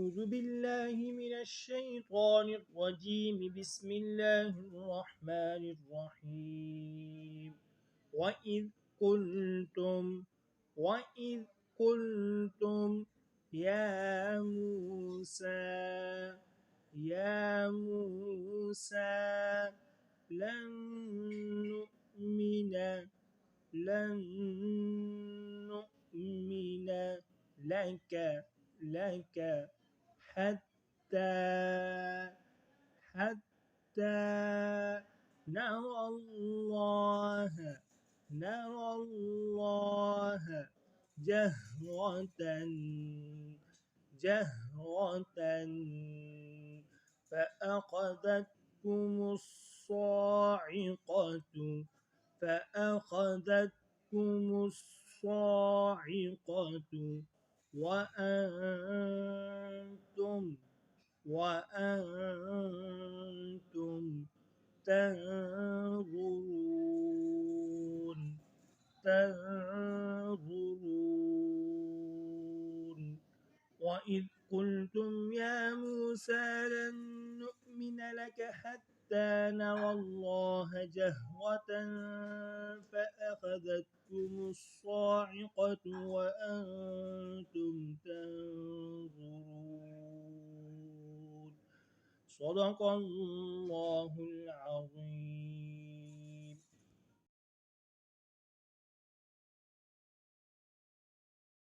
أعوذ بالله من الشيطان الرجيم بسم الله الرحمن الرحيم وإذ قلتم وإذ قلتم يا موسى لن نؤمن لن نؤمن لك حتى حتى نرى الله جهرة فأخذتكم الصاعقة وأنتم تنظرون وإذ قلتم يا موسى لن نؤمن لك حتى نرى الله جهرة فأخذتكم الصاعقة وأنتم تنظرون صدق الله العظيم.